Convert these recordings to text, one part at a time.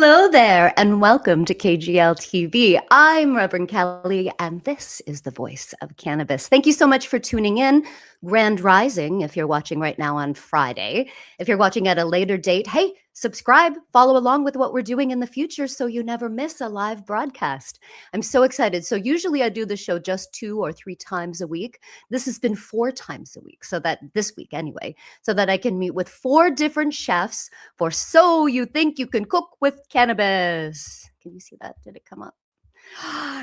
Hello there, and welcome to KGL TV. I'm Reverend Kelly, and this is the Voice of Cannabis. Thank you so much for tuning in. Grand Rising, if you're watching right now on Friday. If you're watching at a later date, hey, subscribe, follow along with what we're doing in the future so you never miss a live broadcast. I'm so excited. So usually I do the show just 2 or 3 times a week. This has been 4 times a week, so that this week anyway, so that I can meet with 4 different chefs for So You Think You Can Cook with Cannabis. Can you see that? Did it come up?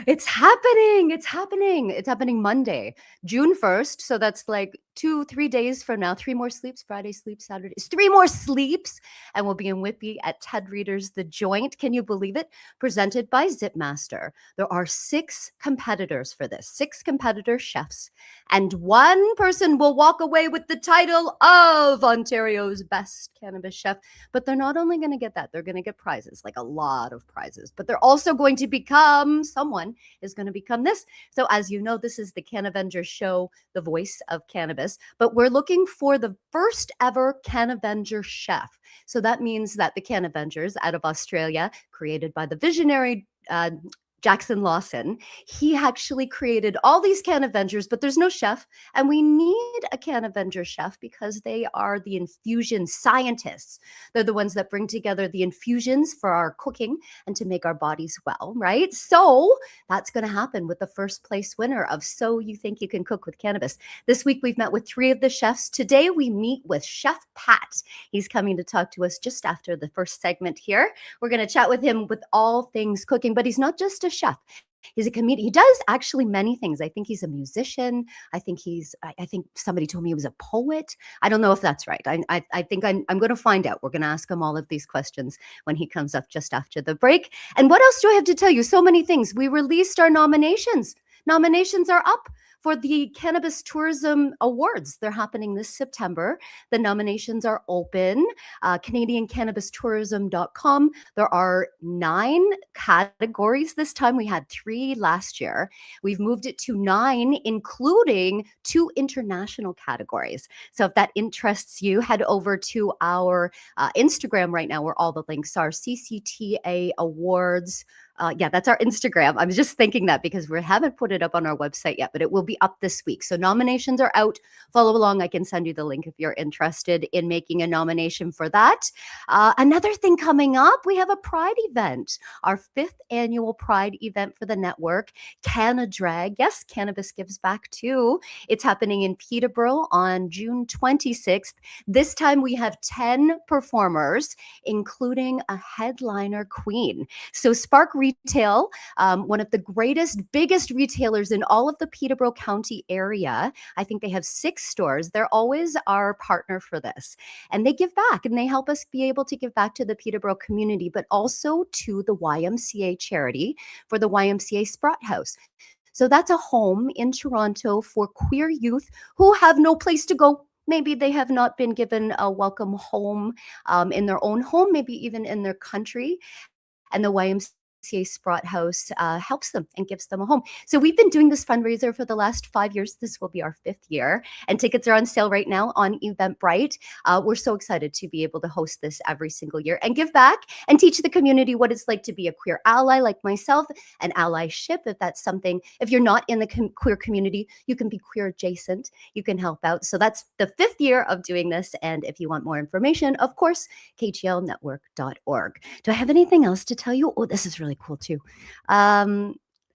It's happening. It's happening. It's happening Monday, June 1st. So that's like 2-3 days from now. 3 more sleeps, Friday sleeps, Saturday. 3 more sleeps. And we'll be in Whitby at Ted Reader's The Joint. Can you believe it? Presented by Zipmaster. There are 6 competitors for this, 6 competitor chefs. And 1 person will walk away with the title of Ontario's best cannabis chef. But they're not only going to get that, they're going to get prizes, like a lot of prizes. But they're also going to become, someone is going to become this. So as you know, this is the Cannavenger show, the Voice of Cannabis. But we're looking for the first ever Cannavenger chef. So that means that the Cannavengers out of Australia, created by the visionary Jackson Lawson, he actually created all these Canavengers, but there's no chef. And we need a Cannavenger chef because they are the infusion scientists. They're the ones that bring together the infusions for our cooking and to make our bodies well, right? So that's going to happen with the first place winner of So You Think You Can Cook with Cannabis. This week, we've met with 3 of the chefs. Today, we meet with Chef Pat. He's coming to talk to us just after the first segment here. We're going to chat with him with all things cooking, but he's not just a chef. He's a comedian. He does actually many things. I think he's a musician. I think somebody told me he was a poet. I don't know if that's right. I think I'm going to find out. We're going to ask him all of these questions when he comes up just after the break. And what else do I have to tell you? So many things. We released our nominations. Nominations are up for the Cannabis Tourism Awards. They're happening this September. The nominations are open. CanadianCannabisTourism.com. There are 9 categories this time. We had 3 last year. We've moved it to 9, including 2 international categories. So if that interests you, head over to our Instagram right now where all the links are, CCTA Awards. Yeah, that's our Instagram. I was just thinking that because we haven't put it up on our website yet, but it will be up this week. So nominations are out. Follow along. I can send you the link if you're interested in making a nomination for that. Another thing coming up, we have a Pride event, our 5th annual Pride event for the network, Cannadrag. Yes, Cannabis Gives Back too. It's happening in Peterborough on June 26th. This time we have 10 performers, including a headliner queen. So Spark Retail, one of the greatest, biggest retailers in all of the Peterborough County area. I think they have 6 stores. They're always our partner for this. And they give back and they help us be able to give back to the Peterborough community, but also to the YMCA charity for the YMCA Sprout House. So that's a home in Toronto for queer youth who have no place to go. Maybe they have not been given a welcome home in their own home, maybe even in their country. And the YMCA Sprout House helps them and gives them a home. So we've been doing this fundraiser for the last 5 years. This will be our 5th year. And tickets are on sale right now on Eventbrite. We're so excited to be able to host this every single year and give back and teach the community what it's like to be a queer ally like myself, an allyship. If that's something, if you're not in the queer community, you can be queer adjacent. You can help out. So that's the 5th year of doing this. And if you want more information, of course, kglnetwork.org. Do I have anything else to tell you? Oh, this is really cool too.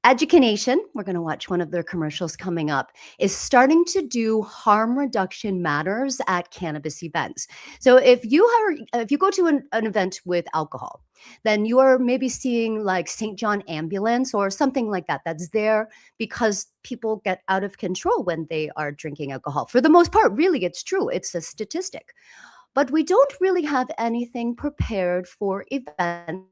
Educanation, we're going to watch one of their commercials coming up, is starting to do harm reduction matters at cannabis events. So if you go to an event with alcohol, then you are maybe seeing like St. John Ambulance or something like that that's there because people get out of control when they are drinking alcohol. For the most part, really, it's true. It's a statistic. But we don't really have anything prepared for events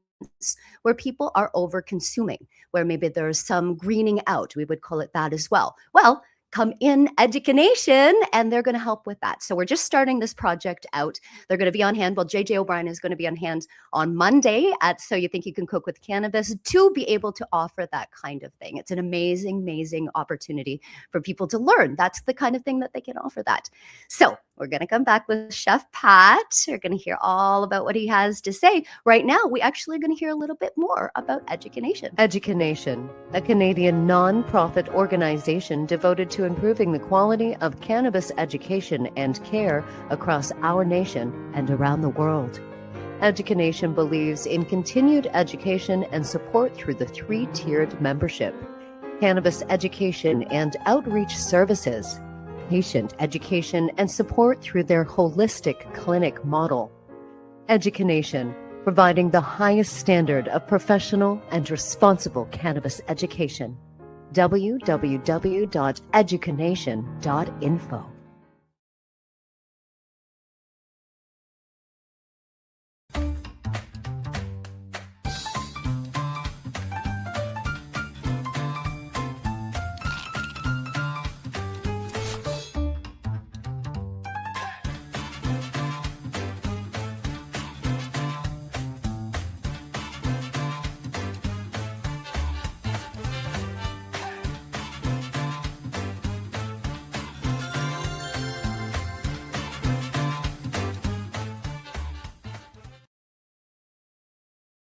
where people are over consuming, where maybe there's some greening out. We would call it that as well. Well, come in Education, and they're going to help with that. So we're just starting this project out. They're going to be on hand. Well, JJ O'Brien is going to be on hand on Monday at So You Think You Can Cook with Cannabis to be able to offer that kind of thing. It's an amazing, amazing opportunity for people to learn. That's the kind of thing that they can offer that. So we're going to come back with Chef Pat. We're going to hear all about what he has to say. Right now, we actually are going to hear a little bit more about Education. Education, a Canadian non-profit organization devoted to improving the quality of cannabis education and care across our nation and around the world. Education believes in continued education and support through the 3-tiered membership: cannabis education and outreach services, patient education and support through their holistic clinic model. Education, providing the highest standard of professional and responsible cannabis education. www.educanation.info.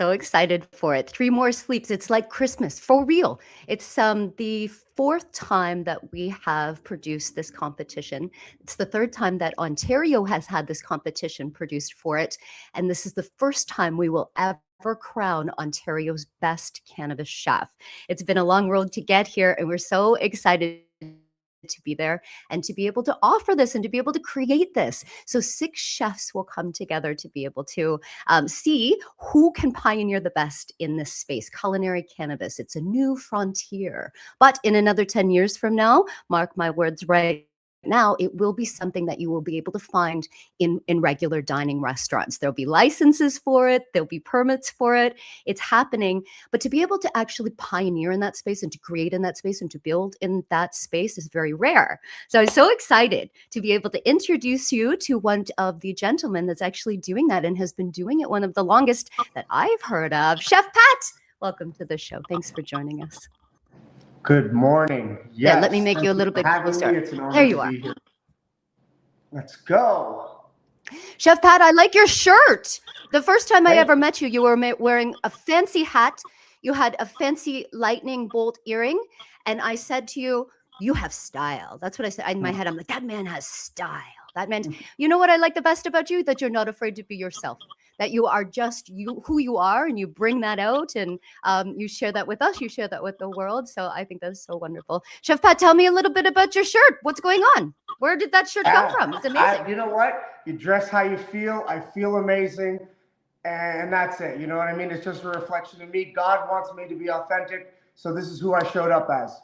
So excited for it. 3 more sleeps. It's like Christmas, for real. It's the 4th time that we have produced this competition. It's the 3rd time that Ontario has had this competition produced for it, and this is the first time we will ever crown Ontario's best cannabis chef. It's been a long road to get here, and we're so excited to be there and to be able to offer this and to be able to create this. So 6 chefs will come together to be able to see who can pioneer the best in this space, culinary cannabis. It's a new frontier. But in another 10 years from now, mark my words right now, it will be something that you will be able to find in regular dining restaurants. There'll be licenses for it. There'll be permits for it. It's happening. But to be able to actually pioneer in that space and to create in that space and to build in that space is very rare. So I'm so excited to be able to introduce you to one of the gentlemen that's actually doing that and has been doing it one of the longest that I've heard of. Chef Pat, welcome to the show. Thanks for joining us. Good morning. Yes, yeah, let me make you a little bit closer. It's an honor there you to are. Be here. Let's go. Chef Pat, I like your shirt. The first time I ever met you, you were wearing a fancy hat. You had a fancy lightning bolt earring. And I said to you, you have style. That's what I said in my head. I'm like, that man has style. That meant, you know what I like the best about you? That you're not afraid to be yourself. That you are just who you are, and you bring that out, and you share that with us. You share that with the world. So I think that's so wonderful. Chef Pat, tell me a little bit about your shirt. What's going on? Where did that shirt come from? It's amazing. You know what? You dress how you feel. I feel amazing. And that's it. You know what I mean? It's just a reflection of me. God wants me to be authentic. So this is who I showed up as.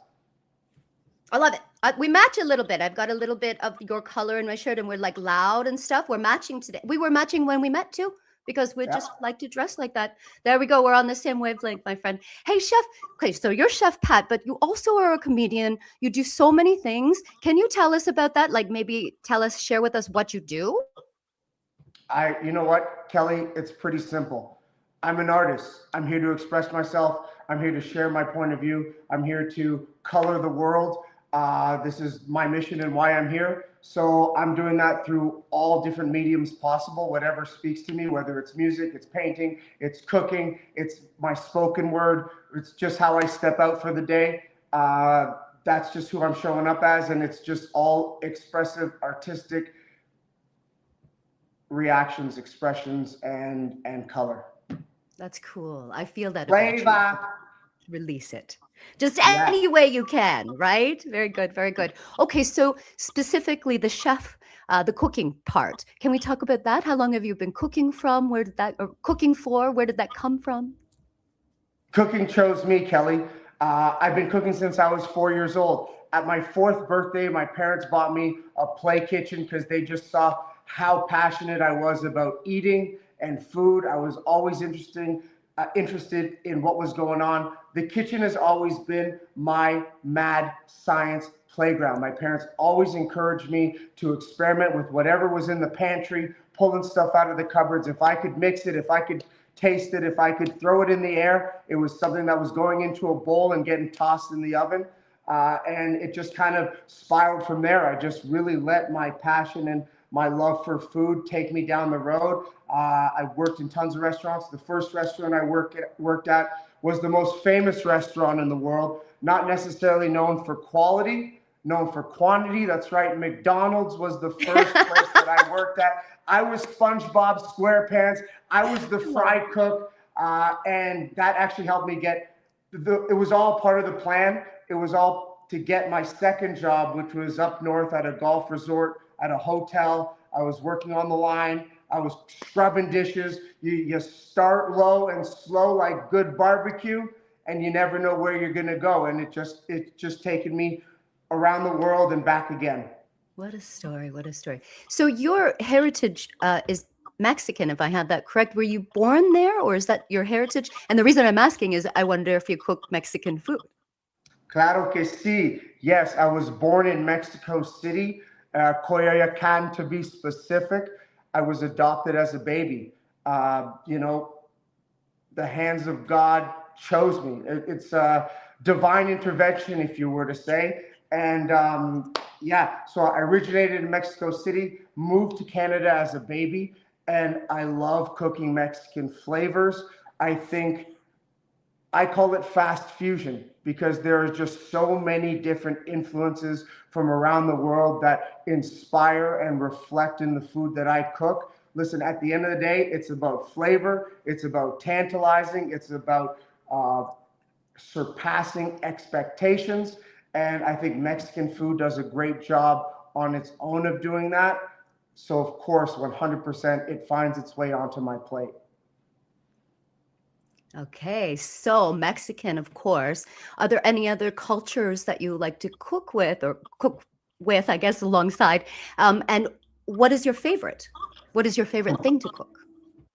I love it. We match a little bit. I've got a little bit of your color in my shirt, and we're like loud and stuff. We're matching today. We were matching when we met too, because we just like to dress like that. There we go. We're on the same wavelength, my friend. Hey, Chef. Okay, so you're Chef Pat, but you also are a comedian. You do so many things. Can you tell us about that? Like maybe share with us what you do? You know what, Kelly? It's pretty simple. I'm an artist. I'm here to express myself. I'm here to share my point of view. I'm here to color the world. This is my mission and why I'm here. So I'm doing that through all different mediums possible, whatever speaks to me, whether it's music, it's painting, it's cooking, it's my spoken word, it's just how I step out for the day. That's just who I'm showing up as, and it's just all expressive, artistic reactions, expressions, and color. That's cool. I feel that Flavor. Release it. Just any way you can, right? Very good, very good. Okay, so specifically the chef, the cooking part. Can we talk about that? How long have you been cooking from? Where did that, or cooking for? Where did that come from? Cooking chose me, Kelly. I've been cooking since I was 4 years old. At my 4th birthday, my parents bought me a play kitchen because they just saw how passionate I was about eating and food. I was always interested in what was going on. The kitchen has always been my mad science playground. My parents always encouraged me to experiment with whatever was in the pantry, pulling stuff out of the cupboards. If I could mix it, if I could taste it, if I could throw it in the air, it was something that was going into a bowl and getting tossed in the oven. And it just kind of spiraled from there. I just really let my passion and my love for food take me down the road. I worked in tons of restaurants. The first restaurant I worked at was the most famous restaurant in the world, not necessarily known for quality, known for quantity. That's right, McDonald's was the first place that I worked at. I was SpongeBob SquarePants. I was the fry cook, and that actually helped me get it was all part of the plan. It was all to get my second job, which was up north at a golf resort, at a hotel. I was working on the line. I was scrubbing dishes. You start low and slow like good barbecue, and you never know where you're gonna go. And it's just taken me around the world and back again. What a story. What a story. So your heritage is Mexican, if I had that correct. Were you born there, or is that your heritage? And the reason I'm asking is I wonder if you cook Mexican food. Claro que sí. Yes, I was born in Mexico City, Coyoacán to be specific. I was adopted as a baby. You know, the hands of God chose me. It's a divine intervention, if you were to say. And yeah, so I originated in Mexico City, moved to Canada as a baby, and I love cooking Mexican flavors. I think I call it fast fusion because there are just so many different influences from around the world that inspire and reflect in the food that I cook. Listen, at the end of the day, it's about flavor, it's about tantalizing, it's about surpassing expectations. And I think Mexican food does a great job on its own of doing that. So, of course, 100% it finds its way onto my plate. Okay, so Mexican, of course. Are there any other cultures that you like to cook with or cook with, I guess, alongside? And what is your favorite? What is your favorite thing to cook?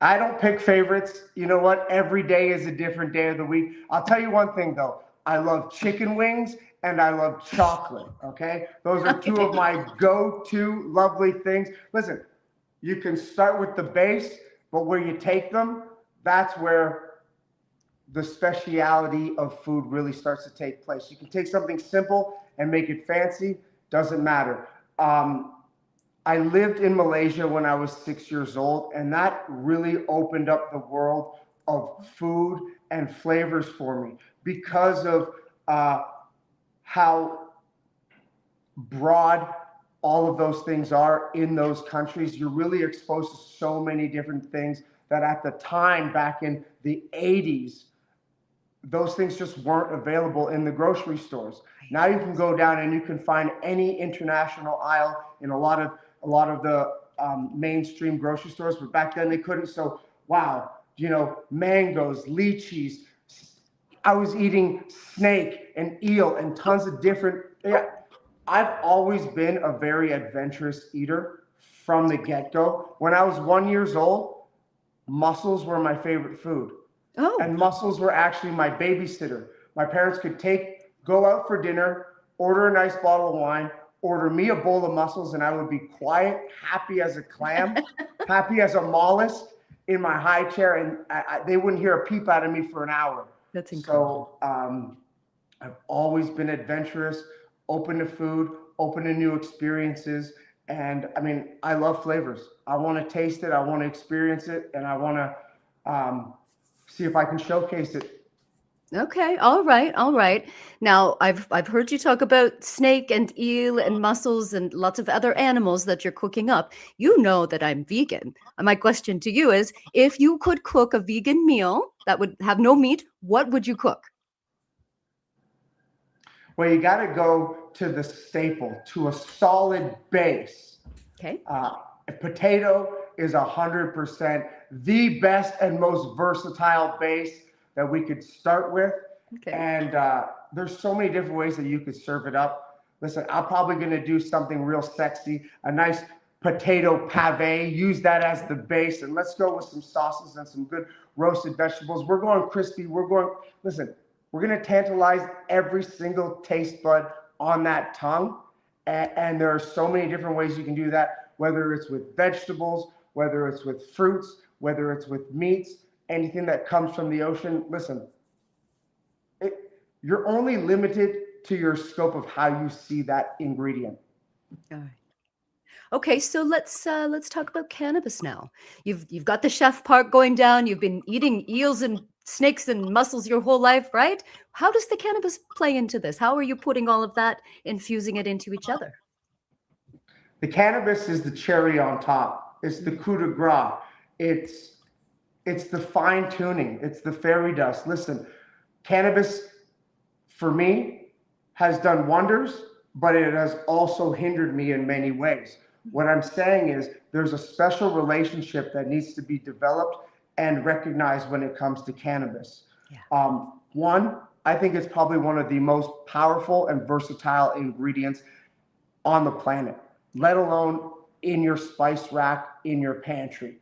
I don't pick favorites. You know what? Every day is a different day of the week. I'll tell you one thing though. I love chicken wings and I love chocolate. Okay. Those are two Okay. of my go-to lovely things. Listen, you can start with the base, but where you take them, that's where the speciality of food really starts to take place. You can take something simple and make it fancy, doesn't matter. I lived in Malaysia when I was 6 years old, and that really opened up the world of food and flavors for me because of how broad all of those things are in those countries. You're really exposed to so many different things that at the time, back in the 80s, those things just weren't available in the grocery stores. Now you can go down and you can find any international aisle in a lot of the mainstream grocery stores, but back then they couldn't. So wow, you know, mangoes, lychees. I was eating snake and eel and tons of different. Yeah, I've always been a very adventurous eater from the get-go. When I was 1 years old, mussels were my favorite food. Oh, And mussels were actually my babysitter. My parents could go out for dinner, order a nice bottle of wine, order me a bowl of mussels, and I would be quiet, happy as a clam, happy as a mollusk in my high chair, and they wouldn't hear a peep out of me for an hour. that's incredible. So I've always been adventurous, open to food, open to new experiences. And I mean, I love flavors. I want to taste it, I want to experience it, and I want to see if I can showcase it. Okay, all right, all right. Now, I've heard you talk about snake and eel and mussels and lots of other animals that you're cooking up. You know that I'm vegan. And my question to you is, if you could cook a vegan meal that would have no meat, what would you cook? Well, you got to go to the staple, to a solid base. Okay. A potato is 100% the best and most versatile base that we could start with. Okay. And there's so many different ways that you could serve it up. Listen, I'm probably going to do something real sexy, a nice potato pave, use that as the base, and let's go with some sauces and some good roasted vegetables. We're going crispy. Listen, we're going to tantalize every single taste bud on that tongue. And there are so many different ways you can do that, whether it's with vegetables, whether it's with fruits, whether it's with meats, anything that comes from the ocean. Listen, you're only limited to your scope of how you see that ingredient. All right. Okay, so let's talk about cannabis now. You've got the chef part going down. You've been eating eels and snakes and mussels your whole life, right? How does the cannabis play into this? How are you putting all of that, infusing it into each other? The cannabis is the cherry on top. It's the coup de grace. It's the fine tuning. It's the fairy dust. Listen, cannabis for me has done wonders, but it has also hindered me in many ways. What I'm saying is there's a special relationship that needs to be developed and recognized when it comes to cannabis. Yeah. One, I think it's probably one of the most powerful and versatile ingredients on the planet, let alone in your spice rack, in your pantry.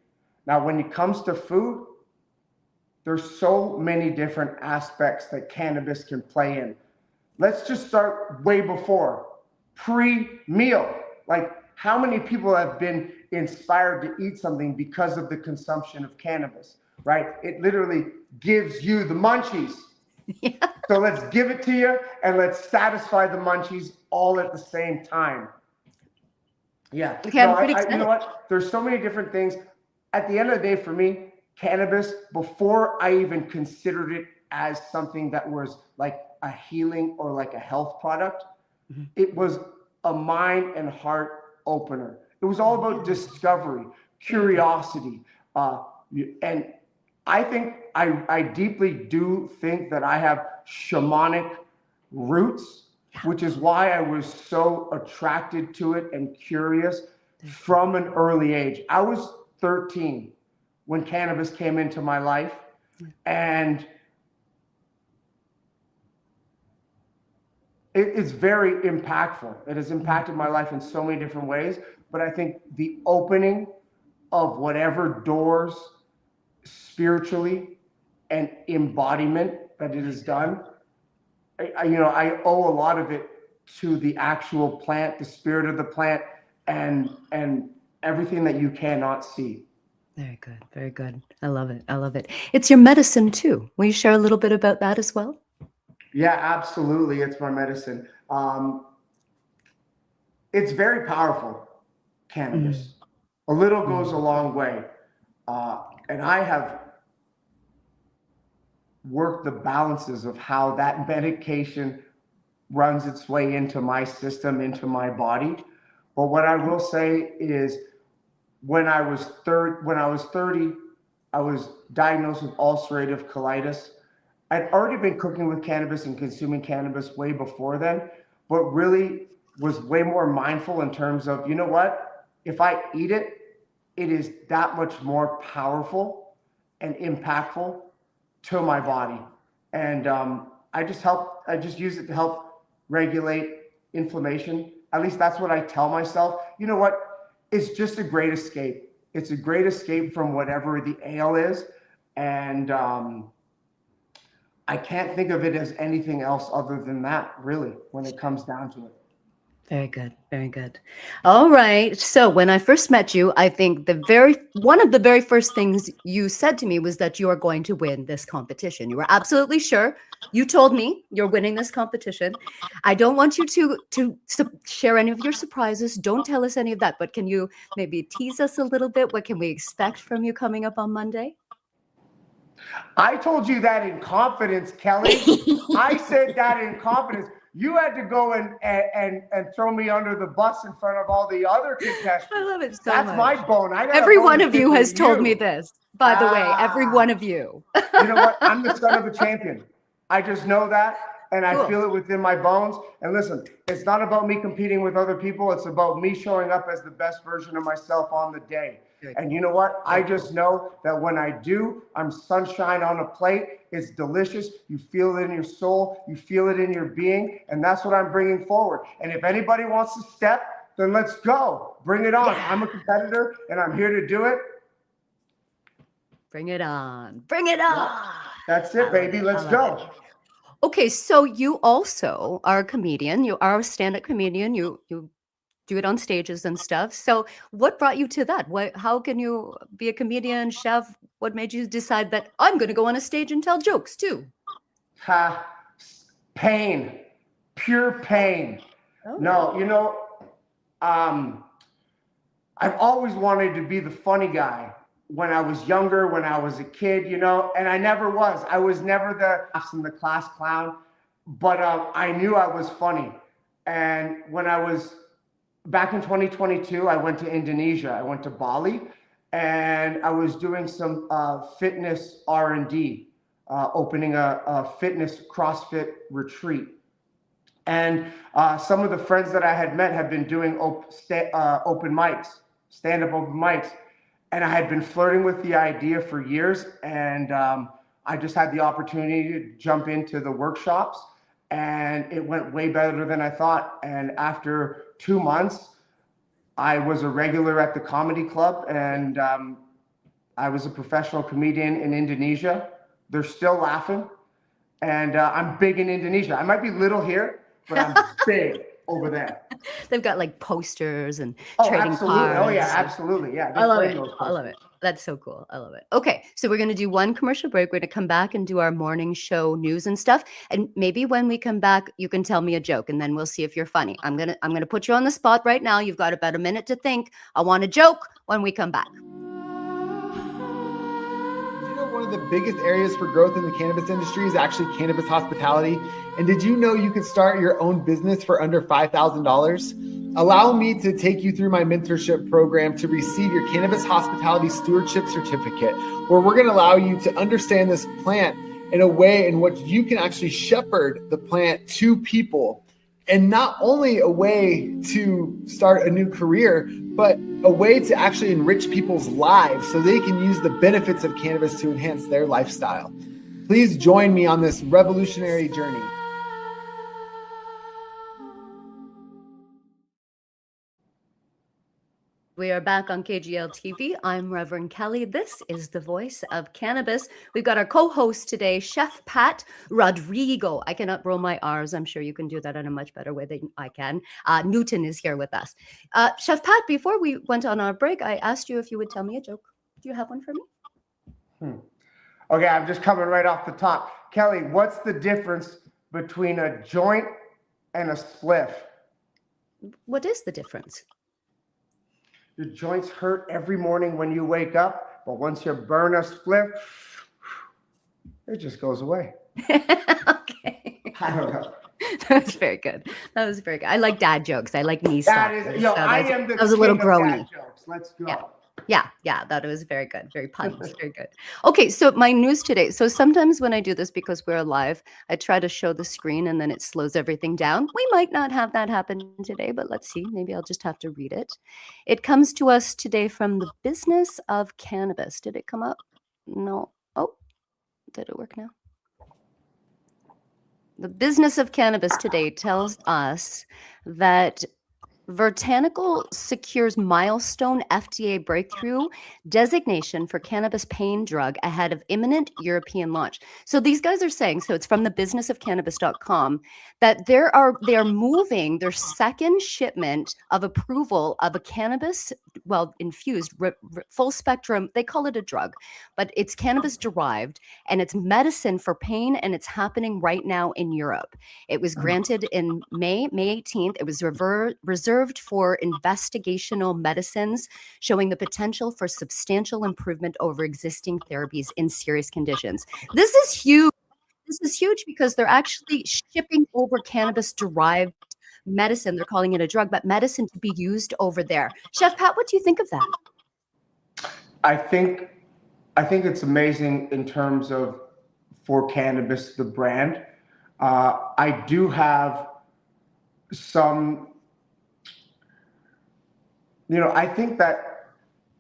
Now, when it comes to food, there's so many different aspects that cannabis can play in. Let's just start way before, pre-meal. Like, how many people have been inspired to eat something because of the consumption of cannabis, right? It literally gives you the munchies. Yeah. So let's give it to you and let's satisfy the munchies all at the same time. Yeah. Okay, I'm pretty You excited. know what? There's so many different things. At the end of the day, for me, cannabis, before I even considered it as something that was like a healing or like a health product, it was a mind and heart opener. It was all about discovery, curiosity. And I think I deeply do think that I have shamanic roots, which is why I was so attracted to it and curious from an early age. I was 13 when cannabis came into my life, and it's very impactful. It has impacted my life in so many different ways, but I think the opening of whatever doors spiritually and embodiment that it has done, I owe a lot of it to the actual plant, the spirit of the plant, and everything that you cannot see. Very good. Very good. I love it. I love it. It's your medicine too. Will you share a little bit about that as well? Yeah, absolutely. It's my medicine. It's very powerful, cannabis. A little goes a long way. And I have worked the balances of how that medication runs its way into my system, into my body. But what I will say is when I was 30, I was diagnosed with ulcerative colitis. I'd already been cooking with cannabis and consuming cannabis way before then, but really was way more mindful in terms of, you know what? If I eat it, it is that much more powerful and impactful to my body. And I just use it to help regulate inflammation. At least that's what I tell myself. You know what? It's just a great escape. It's a great escape from whatever the ail is. And I can't think of it as anything else other than that, really, when it comes down to it. Very good. Very good. All right. So when I first met you, I think one of the very first things you said to me was that you are going to win this competition. You were absolutely sure. You told me you're winning this competition. I don't want you to share any of your surprises. Don't tell us any of that. But can you maybe tease us a little bit? What can we expect from you coming up on Monday? I told you that in confidence, Kelly. I said that in confidence. You had to go and throw me under the bus in front of all the other contestants. I love it so That's much. my bone. I got Every one of you has told me this, by the way. Every one of you. You know what? I'm the son of a champion. I just know that, and I Cool. feel it within my bones. And listen, it's not about me competing with other people. It's about me showing up as the best version of myself on the day. And you know what? I just know that when I do, I'm sunshine on a plate. It's delicious. You feel it in your soul. You feel it in your being. And that's what I'm bringing forward. And if anybody wants to step, then let's go. Bring it on. I'm a competitor, and I'm here to do it. Bring it on. Bring it on. That's it, baby. Let's go. Okay, so you also are a comedian. You are a stand-up comedian. You do it on stages and stuff. So what brought you to that? How can you be a comedian, chef? What made you decide that I'm going to go on a stage and tell jokes too? Ha, pain, pure pain. Oh. No, um, I've always wanted to be the funny guy when I was younger, when I was a kid, and I never was. I was never the class clown, but I knew I was funny. And when I was back in 2022, I went to Indonesia. I went to Bali, and I was doing some fitness R&D, opening a fitness CrossFit retreat. And some of the friends that I had met had been doing open mics, stand-up open mics, and I had been flirting with the idea for years. And I just had the opportunity to jump into the workshops, and it went way better than I thought. And after 2 months, I was a regular at the comedy club, and I was a professional comedian in Indonesia. They're still laughing, and I'm big in Indonesia. I might be little here, but I'm big over there. They've got like posters and Oh, trading absolutely. Oh, yeah, cards. absolutely. Yeah, I they love frame it. those I love posters. it. That's so cool. I love it. Okay, so we're going to do one commercial break. We're going to come back and do our morning show news and stuff. And maybe when we come back, you can tell me a joke, and then we'll see if you're funny. I'm gonna put you on the spot right now. You've got about a minute to think. I want a joke when we come back. One of the biggest areas for growth in the cannabis industry is actually cannabis hospitality. And did you know you can start your own business for under $5,000? Allow me to take you through my mentorship program to receive your cannabis hospitality stewardship certificate, where we're going to allow you to understand this plant in a way in which you can actually shepherd the plant to people. And not only a way to start a new career, but a way to actually enrich people's lives so they can use the benefits of cannabis to enhance their lifestyle. Please join me on this revolutionary journey. We are back on KGL TV. I'm Reverend Kelly. This is the Voice of Cannabis. We've got our co-host today, Chef Pat Rodrigo. I cannot roll my R's. I'm sure you can do that in a much better way than I can. Newton is here with us. Chef Pat, before we went on our break, I asked you if you would tell me a joke. Do you have one for me? Okay, I'm just coming right off the top. Kelly, what's the difference between a joint and a spliff? What is the difference? Your joints hurt every morning when you wake up, but once you burn a spliff, it just goes away. Okay. I don't know. That was very good. That was very good. I like dad jokes. I like knee That slappers. is, yo, So I am the that was a little king of groany. dad jokes. Let's go. Yeah, that was very good. Very puns. Very good. Okay, so my news today. So sometimes when I do this, because we're live, I try to show the screen and then it slows everything down. We might not have that happen today, but let's see. Maybe I'll just have to read it. It comes to us today from the business of cannabis. Did it come up? No. Oh, did it work now? The business of cannabis today tells us that Vertanical secures milestone FDA breakthrough designation for cannabis pain drug ahead of imminent European launch. So these guys are saying, so it's from the businessofcannabis.com, that they are moving their second shipment of approval of a cannabis, infused full spectrum. They call it a drug, but it's cannabis derived and it's medicine for pain, and it's happening right now in Europe. It was granted in May 18th. It was reserved for investigational medicines, showing the potential for substantial improvement over existing therapies in serious conditions. This is huge. This is huge because they're actually shipping over cannabis-derived medicine. They're calling it a drug, but medicine to be used over there. Chef Pat, what do you think of that? I think it's amazing in terms of for cannabis, the brand. I do have some, I think that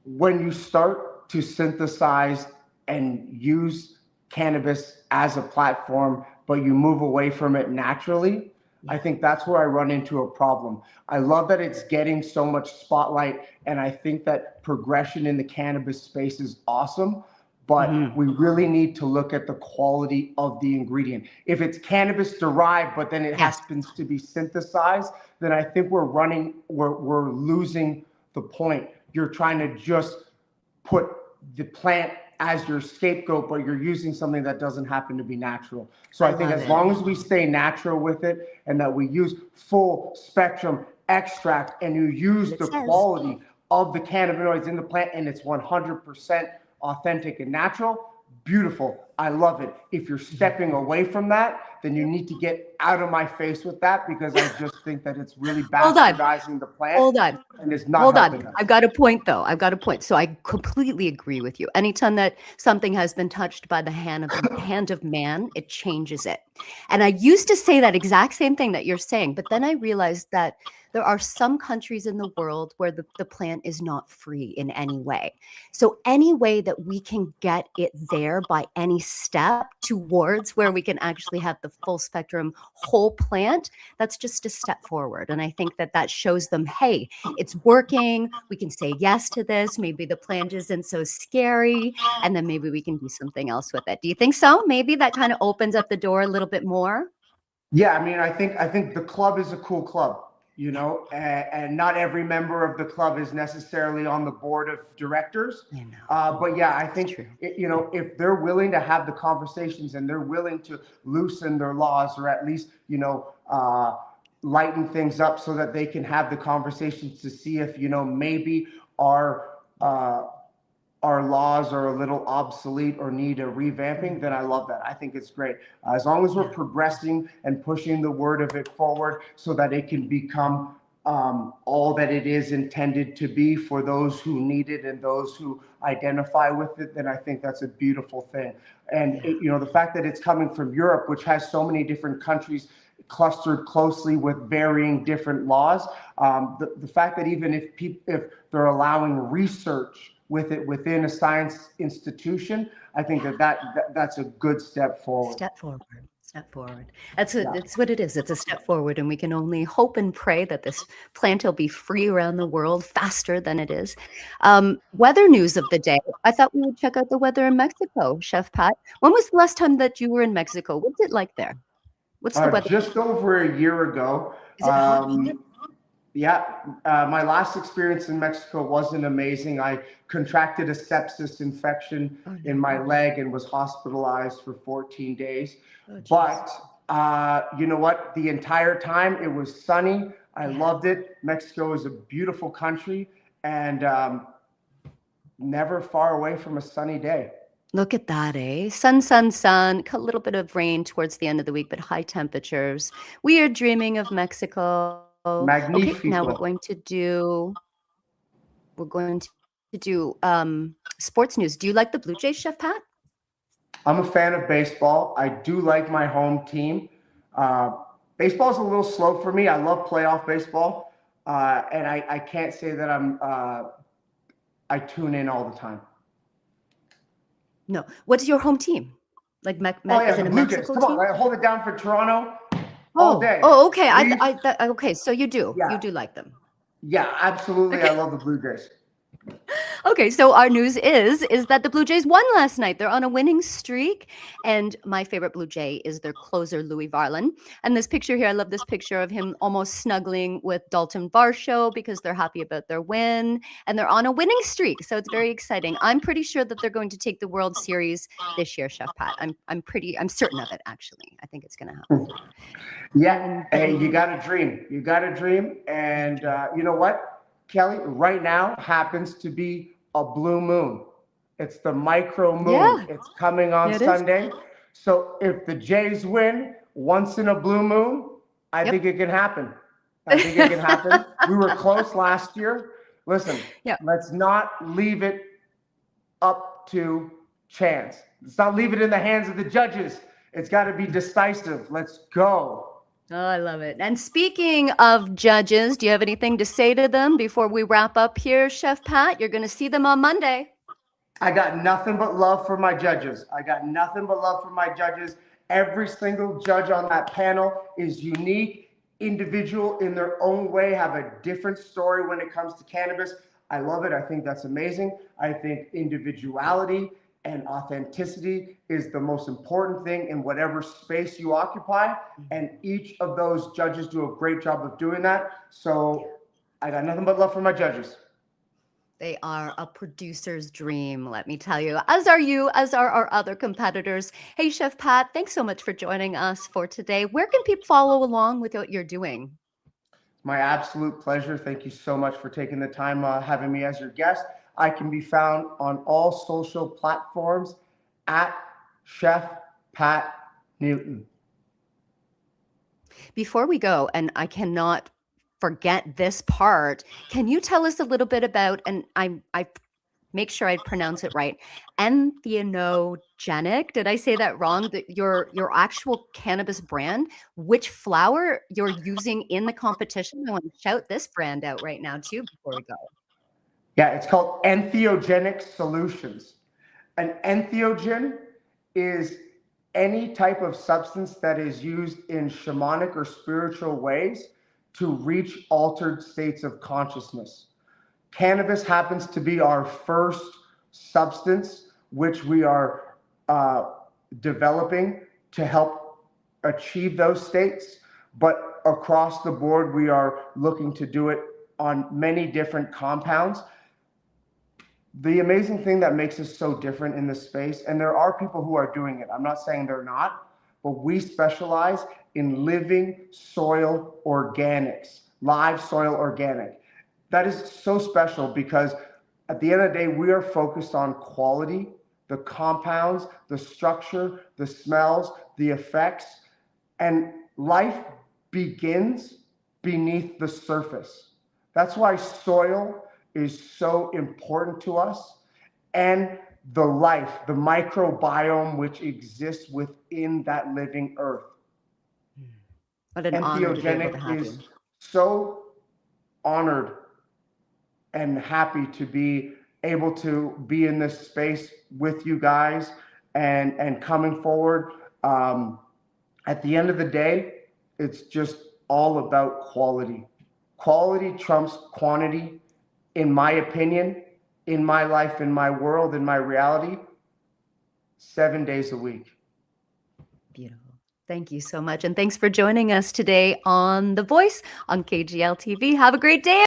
when you start to synthesize and use cannabis as a platform, but you move away from it naturally, I think that's where I run into a problem. I love that it's getting so much spotlight, and I think that progression in the cannabis space is awesome. but we really need to look at the quality of the ingredient. If it's cannabis derived, but then it happens to be synthesized, then I think we're losing the point. You're trying to just put the plant as your scapegoat, but you're using something that doesn't happen to be natural. So I think as long as we stay natural with it, and that we use full spectrum extract, and you use the quality of the cannabinoids in the plant, and it's 100% authentic and natural, beautiful. I love it. If you're stepping away from that, then you need to get out of my face with that, because I just think that it's really bastardizing the plant. Hold on. And it's not helping us. I've got a point though. I've got a point. So I completely agree with you. Anytime that something has been touched by the hand of man, it changes it. And I used to say that exact same thing that you're saying, but then I realized that there are some countries in the world where the plant is not free in any way. So any way that we can get it there by any step towards where we can actually have the full spectrum whole plant, that's just a step forward. And I think that that shows them, hey, it's working. We can say yes to this. Maybe the plant isn't so scary. And then maybe we can do something else with it. Do you think so? Maybe that kind of opens up the door a little bit more? Yeah, I mean, I think the club is a cool club, you know, and not every member of the club is necessarily on the board of directors. But yeah, I think, you know, if they're willing to have the conversations and they're willing to loosen their laws, or at least, you know, lighten things up so that they can have the conversations to see if, you know, maybe our laws are a little obsolete or need a revamping, then I love that. I think it's great. As long as we're progressing and pushing the word of it forward so that it can become all that it is intended to be for those who need it and those who identify with it, then I think that's a beautiful thing. And you know, the fact that it's coming from Europe, which has so many different countries clustered closely with varying different laws, the fact that even if they're allowing research with it within a science institution, I think that's a good step forward. Step forward. That's what it is. It's a step forward, and we can only hope and pray that this plant will be free around the world faster than it is. Weather news of the day. I thought we would check out the weather in Mexico, Chef Pat. When was the last time that you were in Mexico? What's it like there? What's the weather? Just over a year ago. Is it hot? Yeah, my last experience in Mexico wasn't amazing. I contracted a sepsis infection in my leg and was hospitalized for 14 days. But you know what? The entire time it was sunny. I loved it. Mexico is a beautiful country, and never far away from a sunny day. Look at that, eh? Sun, sun, sun. A little bit of rain towards the end of the week, but high temperatures. We are dreaming of Mexico. Magnifico. Okay, now we're going to do sports news. Do you like the Blue Jays, Chef Pat? I'm a fan of baseball. I do like my home team. Baseball is a little slow for me. I love playoff baseball, and I can't say that I tune in all the time. No. What's your home team? Like is it a Mexico team? Come on, hold it down for Toronto. All day. Oh, okay. Okay. So you do like them. Yeah, absolutely. Okay. I love the Blue Jays. Okay, so our news is that the Blue Jays won last night. They're on a winning streak, and my favorite Blue Jay is their closer, Louis Varland. And this picture here, I love this picture of him almost snuggling with Dalton Varsho because they're happy about their win, and they're on a winning streak. So it's very exciting. I'm pretty sure that they're going to take the World Series this year, Chef Pat. I'm certain of it, actually. I think it's going to happen. Yeah, hey, you got to dream. You got to dream, and you know what? Kelly, right now happens to be a blue moon. It's the micro moon. Yeah. It's coming on Sunday. So if the Jays win once in a blue moon, I think it can happen. I think it can happen. We were close last year. Listen, let's not leave it up to chance. Let's not leave it in the hands of the judges. It's got to be decisive. Let's go. Oh, I love it. And speaking of judges, do you have anything to say to them before we wrap up here, Chef Pat? You're going to see them on Monday. I got nothing but love for my judges. Every single judge on that panel is unique, individual in their own way, have a different story when it comes to cannabis. I love it. I think that's amazing. I think individuality And authenticity is the most important thing in whatever space you occupy. And each of those judges do a great job of doing that. So I got nothing but love for my judges. They are a producer's dream, let me tell you, as are you, as are our other competitors. Hey, Chef Pat, thanks so much for joining us for today. Where can people follow along with what you're doing? My absolute pleasure. Thank you so much for taking the time having me as your guest. I can be found on all social platforms at Chef Pat Newton. Before we go, and I cannot forget this part, can you tell us a little bit about, and I make sure I pronounce it right, entheogenic? Did I say that wrong? Your actual cannabis brand, which flower you're using in the competition? I want to shout this brand out right now too before we go. Yeah, it's called entheogenic solutions. An entheogen is any type of substance that is used in shamanic or spiritual ways to reach altered states of consciousness. Cannabis happens to be our first substance, which we are developing to help achieve those states. But across the board, we are looking to do it on many different compounds. The amazing thing that makes us so different in this space, and there are people who are doing it, I'm not saying they're not, but we specialize in living soil organics, live soil organic. That is so special because at the end of the day, we are focused on quality, the compounds, the structure, the smells, the effects, and life begins beneath the surface. That's why soil is so important to us, and the life, the microbiome which exists within that living earth. What an honor to be able to have Entheogenic is you. so honored and happy to be able to be in this space with you guys and coming forward. At the end of the day, it's just all about quality. Quality trumps quantity, in my opinion, in my life, in my world, in my reality, 7 days a week. Beautiful. Thank you so much. And thanks for joining us today on The Voice on KGL TV. Have a great day.